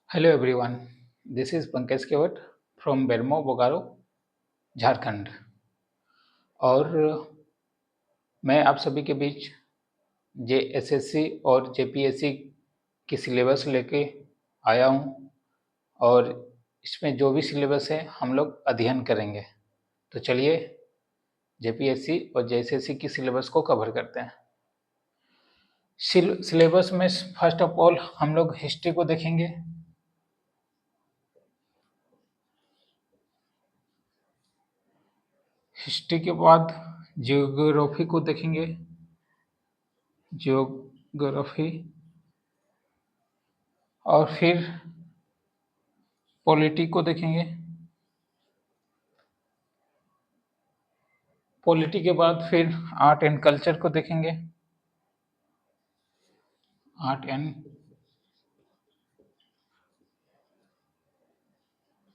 Hello everyone, this is Pankaj Kewat from Bermo, Bokaro, Jharkhand. और मैं आप सभी के बीच जेएसएससी और जेपीएससी की सिलेबस लेके आया हूँ और इसमें जो भी सिलेबस है हम लोग अध्ययन करेंगे। तो चलिए जेपीएससी और जेएसएससी की सिलेबस को कवर करते हैं। सिलेबस में फर्स्ट ऑफ ऑल हम लोग हिस्ट्री को देखेंगे। हिस्ट्री के बाद जियोग्राफी को देखेंगे। जियोग्राफी और फिर पॉलिटी को देखेंगे। पॉलिटी के बाद फिर आर्ट एंड कल्चर को देखेंगे। आर्ट एंड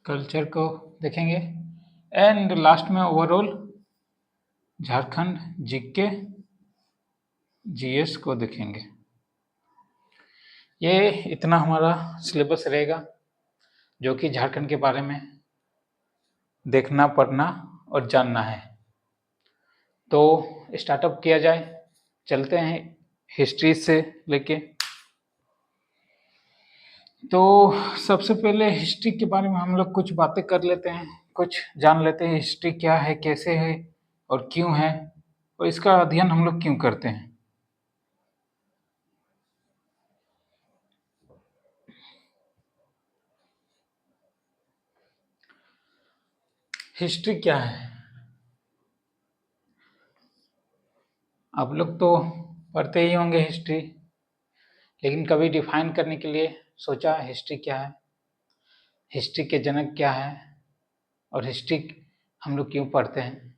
कल्चर को देखेंगे एंड लास्ट में ओवरऑल झारखंड जीके जीएस को देखेंगे। ये इतना हमारा सिलेबस रहेगा जो कि झारखंड के बारे में देखना, पढ़ना और जानना है। तो स्टार्टअप किया जाए, चलते हैं हिस्ट्री से लेके। तो सबसे पहले हिस्ट्री के बारे में हम लोग कुछ बातें कर लेते हैं, कुछ जान लेते हैं हिस्ट्री क्या है, कैसे है और क्यों है, और इसका अध्ययन हम लोग क्यों करते हैं। हिस्ट्री क्या है? आप लोग तो पढ़ते ही होंगे हिस्ट्री, लेकिन कभी डिफाइन करने के लिए सोचा हिस्ट्री क्या है, हिस्ट्री के जनक क्या है और हिस्ट्री हम लोग क्यों पढ़ते हैं।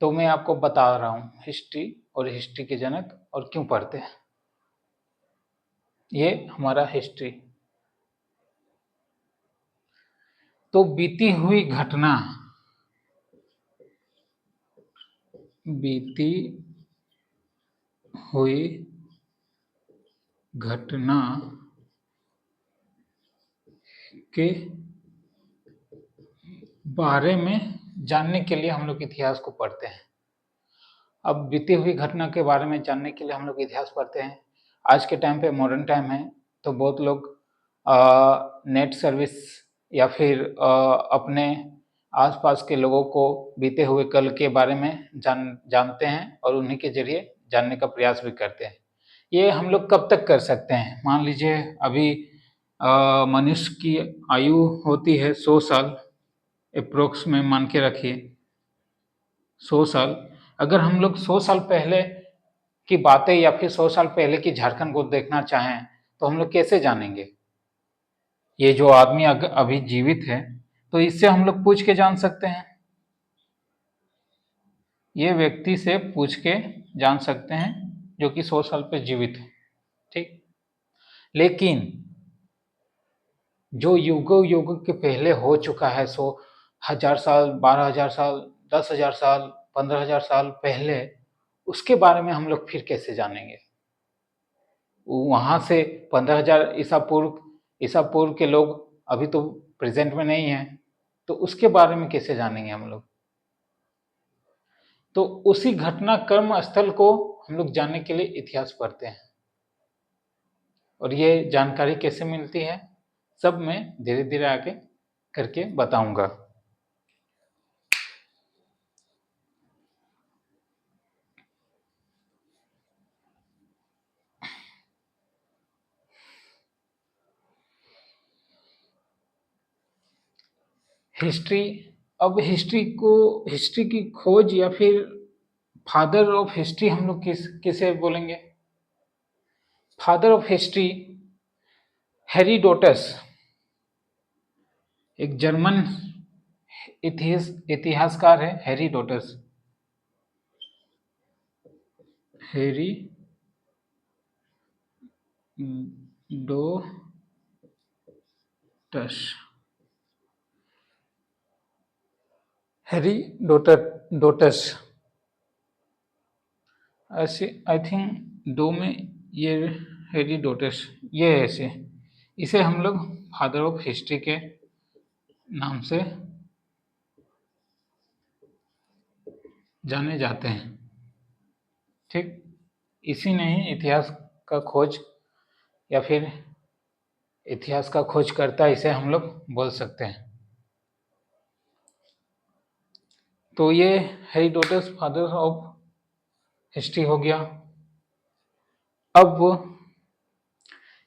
तो मैं आपको बता रहा हूँ हिस्ट्री और हिस्ट्री के जनक और क्यों पढ़ते हैं। ये हमारा हिस्ट्री। तो बीती हुई घटना, बीती हुई घटना के बारे में जानने के लिए हम लोग इतिहास को पढ़ते हैं। अब बीती हुई घटना के बारे में जानने के लिए हम लोग इतिहास पढ़ते हैं। आज के टाइम पे मॉडर्न टाइम है, तो बहुत लोग नेट सर्विस या फिर अपने आसपास के लोगों को बीते हुए कल के बारे में जानते हैं और उन्हीं के जरिए जानने का प्रयास भी करते हैं। ये हम लोग कब तक कर सकते हैं? मान लीजिए अभी मनुष्य की आयु होती है 100 साल, अप्रोक्स में मान के रखिए 100 साल। अगर हम लोग 100 साल पहले की बातें या फिर 100 साल पहले की झारखंड को देखना चाहें तो हम लोग कैसे जानेंगे? ये जो आदमी अभी जीवित है, तो इससे हम लोग पूछ के जान सकते हैं। ये व्यक्ति से पूछ के जान सकते हैं जो कि 100 साल पे जीवित है, ठीक। लेकिन जो युगों युग के पहले हो चुका है, 100,000 साल, 12,000 साल, 10,000 साल, 15,000 साल पहले, उसके बारे में हम लोग फिर कैसे जानेंगे? वहां से 15,000 ईसा पूर्व के लोग अभी तो प्रेजेंट में नहीं है, तो उसके बारे में कैसे जानेंगे हम लोग? तो उसी घटना कर्म स्थल को हम लोग जानने के लिए इतिहास पढ़ते हैं। और ये जानकारी कैसे मिलती है, सब मैं धीरे धीरे आगे करके बताऊंगा। हिस्ट्री, अब हिस्ट्री की खोज या फिर फादर ऑफ हिस्ट्री हम लोग किसे बोलेंगे? फादर ऑफ हिस्ट्री हेरोडोटस, एक जर्मन इतिहासकार है हेरोडोटस। हेरोडोटस, हेरोडोटस, ऐसे आई थिंक दो में ये हेरोडोटस, ये है ऐसे, इसे हम लोग फादर ऑफ हिस्ट्री के नाम से जाने जाते हैं। ठीक, इसी ने ही इतिहास का खोज या फिर इतिहास का खोजकर्ता इसे हम लोग बोल सकते हैं। तो ये हेरोडोटस फादर ऑफ हिस्ट्री हो गया। अब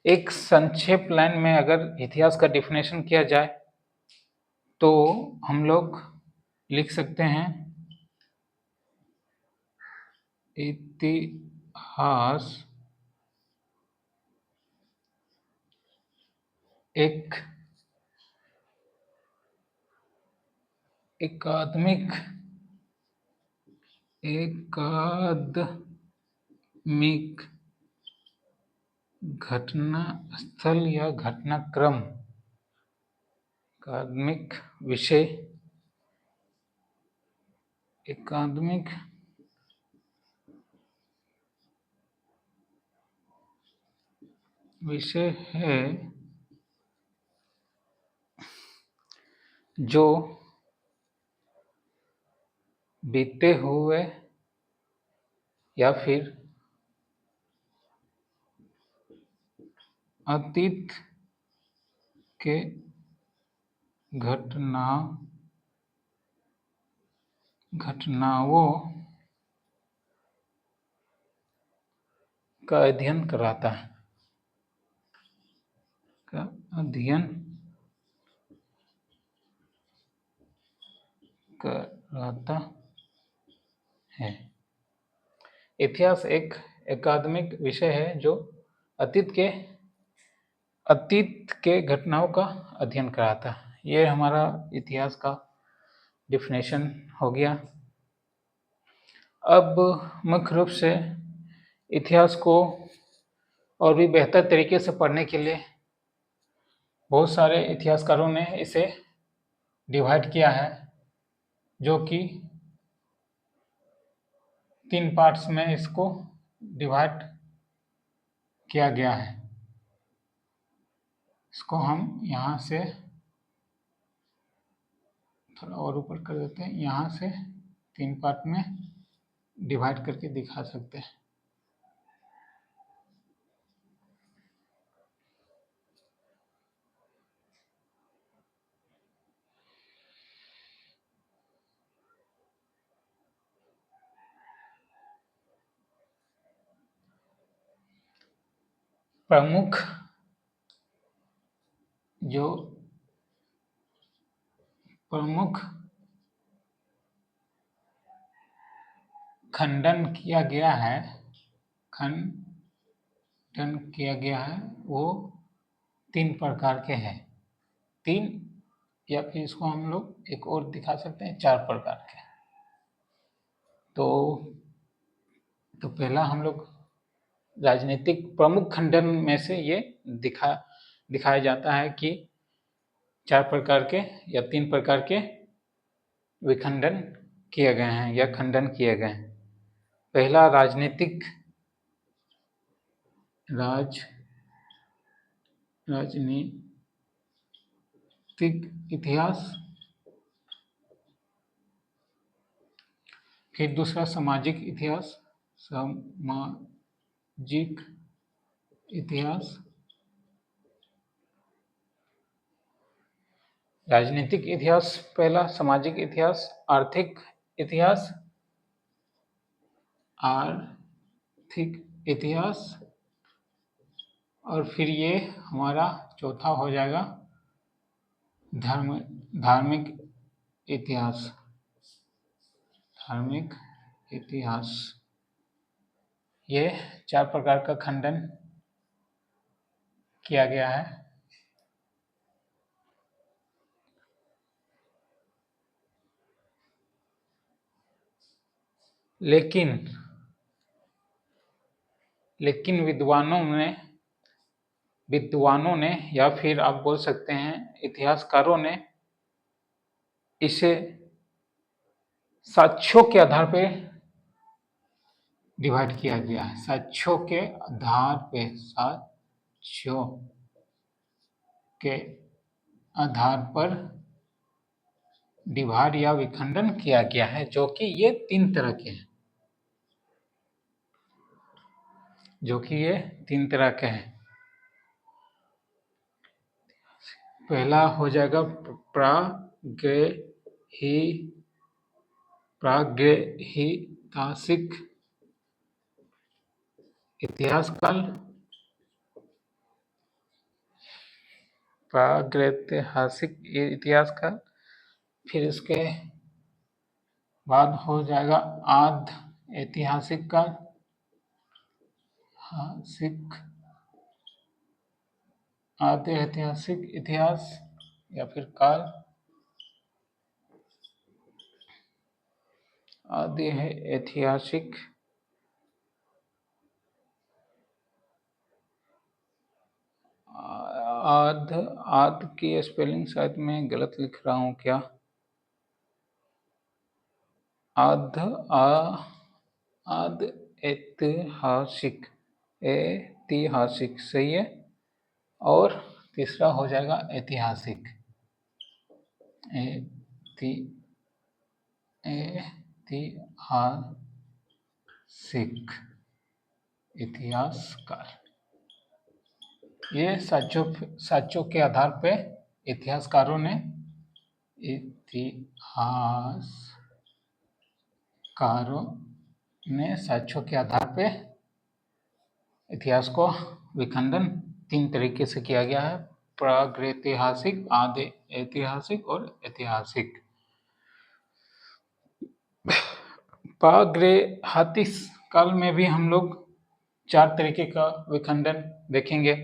एक संक्षेप लाइन में अगर इतिहास का डिफिनेशन किया जाए तो हम लोग लिख सकते हैं इतिहास एक एकादमिक घटना स्थल या घटनाक्रम, एकादमिक विषय, एकादमिक विषय है जो बीते हुए या फिर अतीत के घटनाओं का अध्ययन कराता है, का अध्ययन कराता है। इतिहास एक एकादमिक विषय है जो अतीत के घटनाओं का अध्ययन कराता है। ये हमारा इतिहास का डिफिनेशन हो गया। अब मुख्य रूप से इतिहास को और भी बेहतर तरीके से पढ़ने के लिए बहुत सारे इतिहासकारों ने इसे डिवाइड किया है, जो कि 3 पार्ट्स में इसको डिवाइड किया गया है। इसको हम यहाँ से थोड़ा और ऊपर कर देते हैं, यहाँ से 3 पार्ट में डिवाइड करके दिखा सकते हैं। प्रमुख खंडन किया गया है वो 3 प्रकार के हैं। 3 या फिर इसको हम लोग एक और दिखा सकते हैं, 4 प्रकार के। तो पहला हम लोग राजनीतिक प्रमुख खंडन में से ये दिखाया जाता है कि 4 प्रकार के या 3 प्रकार के विखंडन किए गए हैं या खंडन किए गए हैं। पहला राजनीतिक इतिहास, फिर दूसरा सामाजिक इतिहास, राजनीतिक इतिहास पहला, सामाजिक इतिहास, आर्थिक इतिहास, और फिर ये हमारा चौथा हो जाएगा धार्मिक इतिहास। ये 4 प्रकार का खंडन किया गया है। लेकिन विद्वानों ने या फिर आप बोल सकते हैं इतिहासकारों ने इसे साक्ष्यों के आधार पे डिवाइड किया गया है। साक्ष्यों के आधार पे, के आधार पर विभाजन या विखंडन किया गया है, जो कि ये 3 तरह के हैं, पहला हो जाएगा प्रागैतिहासिक इतिहास काल, फिर इसके बाद हो जाएगा आद्य ऐतिहासिक काल, आद्य ऐतिहासिक इतिहास या फिर काल, आद्य ऐतिहासिक आद्य की स्पेलिंग शायद मैं गलत लिख रहा हूँ क्या? आद्य ऐतिहासिक सही है। और तीसरा हो जाएगा ऐतिहासिक इतिहास काल। ये साक्ष्यों के आधार पे इतिहासकारों ने साक्ष्यों के आधार पे इतिहास को विखंडन 3 तरीके से किया गया है: प्रागैतिहासिक, आद्य ऐतिहासिक और ऐतिहासिक। प्रागैतिहासिक काल में भी हम लोग 4 तरीके का विखंडन देखेंगे।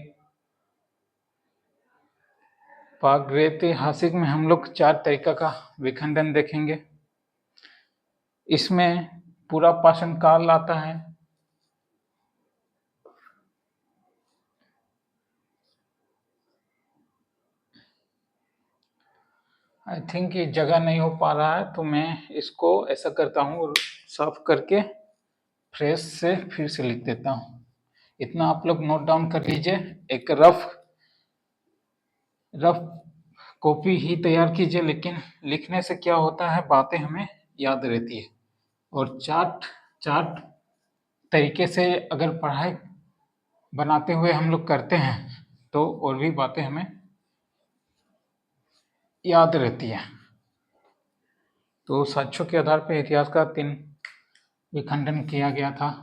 प्रागैतिहासिक में हम लोग 4 तरीका का विखंडन देखेंगे। इसमें पूरा पाषाण काल आता है, आई थिंक ये जगह नहीं हो पा रहा है, तो मैं इसको ऐसा करता हूँ, साफ करके फ्रेश से फिर से लिख देता हूँ। इतना आप लोग नोट डाउन कर लीजिए, एक रफ कॉपी ही तैयार कीजिए, लेकिन लिखने से क्या होता है, बातें हमें याद रहती है। और चार्ट तरीके से अगर पढ़ाई बनाते हुए हम लोग करते हैं तो और भी बातें हमें याद रहती है। तो साक्ष्यों के आधार पर इतिहास का 3 विखंडन किया गया था।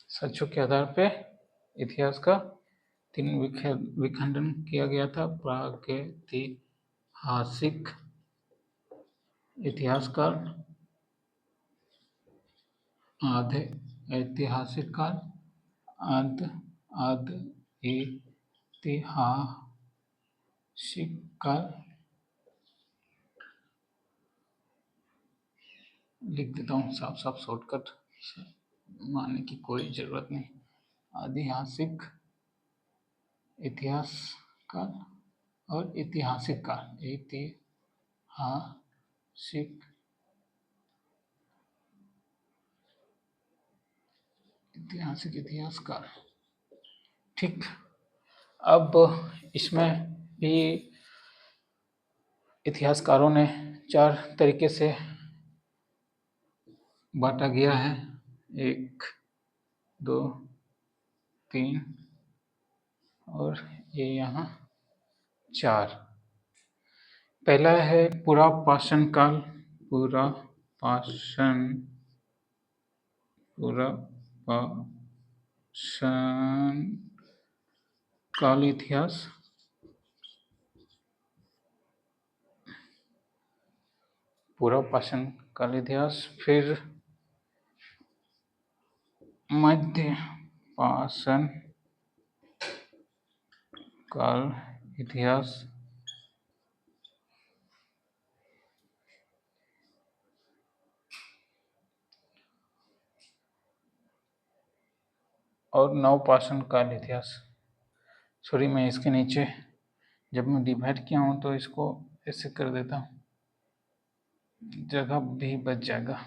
साक्ष्यों के आधार पे इतिहास का 3 विखंडन किया गया था: प्रागैतिहासिक इतिहास काल, आद्य ऐतिहासिक काल, आद्य ऐतिहासिक काल। लिख देता हूँ साफ शॉर्टकट, मानने की कोई जरूरत नहीं। ऐतिहासिक इतिहास काल और ऐतिहासिक काल, ऐतिहासिक इतिहास काल। ठीक, अब इसमें भी इतिहासकारों ने 4 तरीके से बांटा गया है: 1, 2, 3 और ये यहाँ 4। पहला है पूरा पाषाण काल, पूरा पाषाण काल इतिहास। पूरा पाषाण काल इतिहास, फिर मध्य पाषाण काल इतिहास, और नवपाषाण काल इतिहास। सॉरी, मैं इसके नीचे जब मैं डिवाइड किया हूँ तो इसको ऐसे कर देता हूँ, जगह भी बच जाएगा।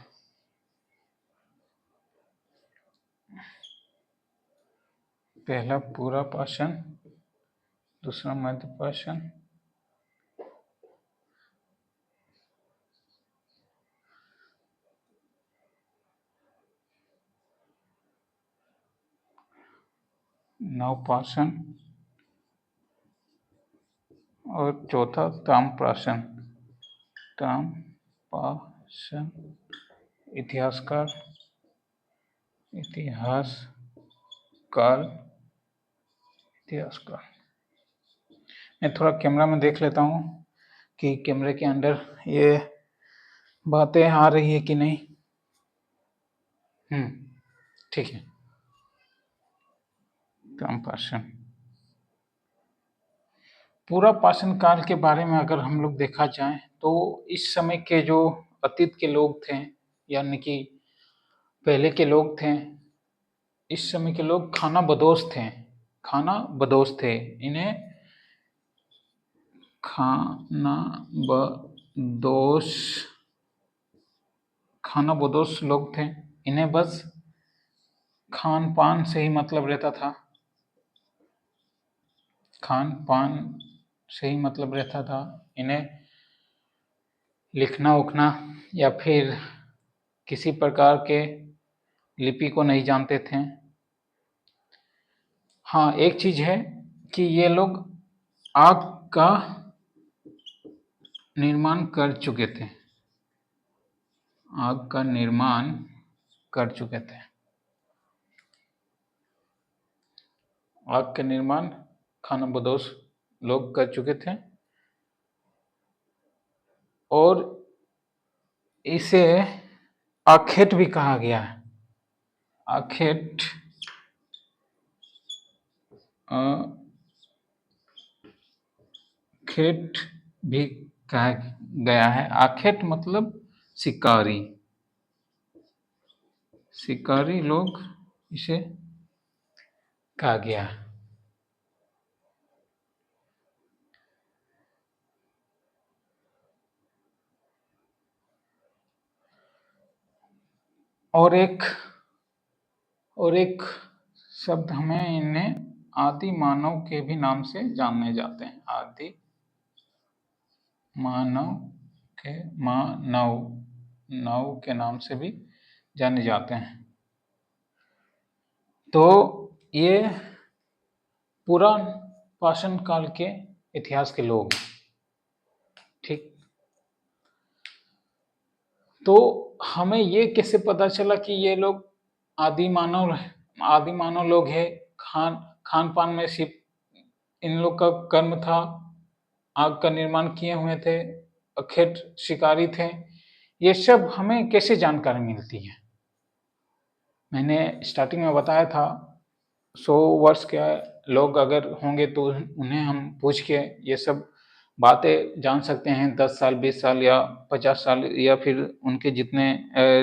पहला पूरा पाषाण, दूसरा मध्य पाषाण, नवपाषाण और चौथा ताम्रपाषाण। ताम्रपाषाण इतिहासकार मैं थोड़ा कैमरा में देख लेता हूँ कि कैमरे के अंदर ये बातें आ रही है कि नहीं। ठीक है। ताम्रपाषाण, पूरा पाषाण काल के बारे में अगर हम लोग देखा जाए तो इस समय के जो अतीत के लोग थे, यानी कि पहले के लोग थे, इस समय के लोग खानाबदोश थे। इन्हें खानाबदोश लोग थे। इन्हें बस खान पान से ही मतलब रहता था। इन्हें लिखना उखना या फिर किसी प्रकार के लिपि को नहीं जानते थे। हाँ, एक चीज है कि ये लोग आग का निर्माण कर चुके थे। आग का निर्माण खानाबदोश लोग कर चुके थे और इसे आखेट भी कहा गया है। आखेट भी कहा गया है। आखेट मतलब शिकारी लोग इसे कहा गया है। और एक शब्द हमें इन्हें आदि मानव के भी नाम से जाने जाते हैं। आदि मानव के नाम से भी जाने जाते हैं। तो ये पुरान पाषाण काल के इतिहास के लोग, ठीक। तो हमें ये कैसे पता चला कि ये लोग आदि मानव लोग हैं? खान पान में सिर्फ इन लोग का कर्म था, आग का निर्माण किए हुए थे, अखेट शिकारी थे। ये सब हमें कैसे जानकारी मिलती है? मैंने स्टार्टिंग में बताया था 100 वर्ष के लोग अगर होंगे तो उन्हें हम पूछ के ये सब बातें जान सकते हैं। 10 साल, 20 साल या 50 साल या फिर उनके जितने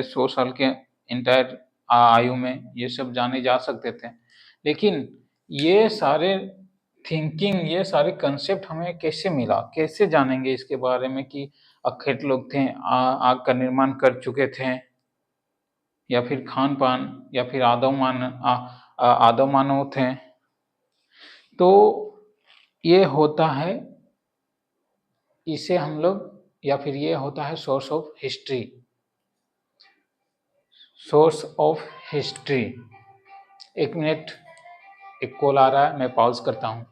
100 साल के इंटायर आयु में ये सब जाने जा सकते थे। लेकिन ये सारे ये सारे कंसेप्ट हमें कैसे मिला? कैसे जानेंगे इसके बारे में कि अखेट लोग थे, आग का निर्माण कर चुके थे, या फिर खान पान, या फिर आदव मानव थे? तो ये होता है, इसे हम लोग, या फिर ये होता है सोर्स ऑफ हिस्ट्री। एक मिनट, एक कॉल आ रहा है, मैं पॉज करता हूँ।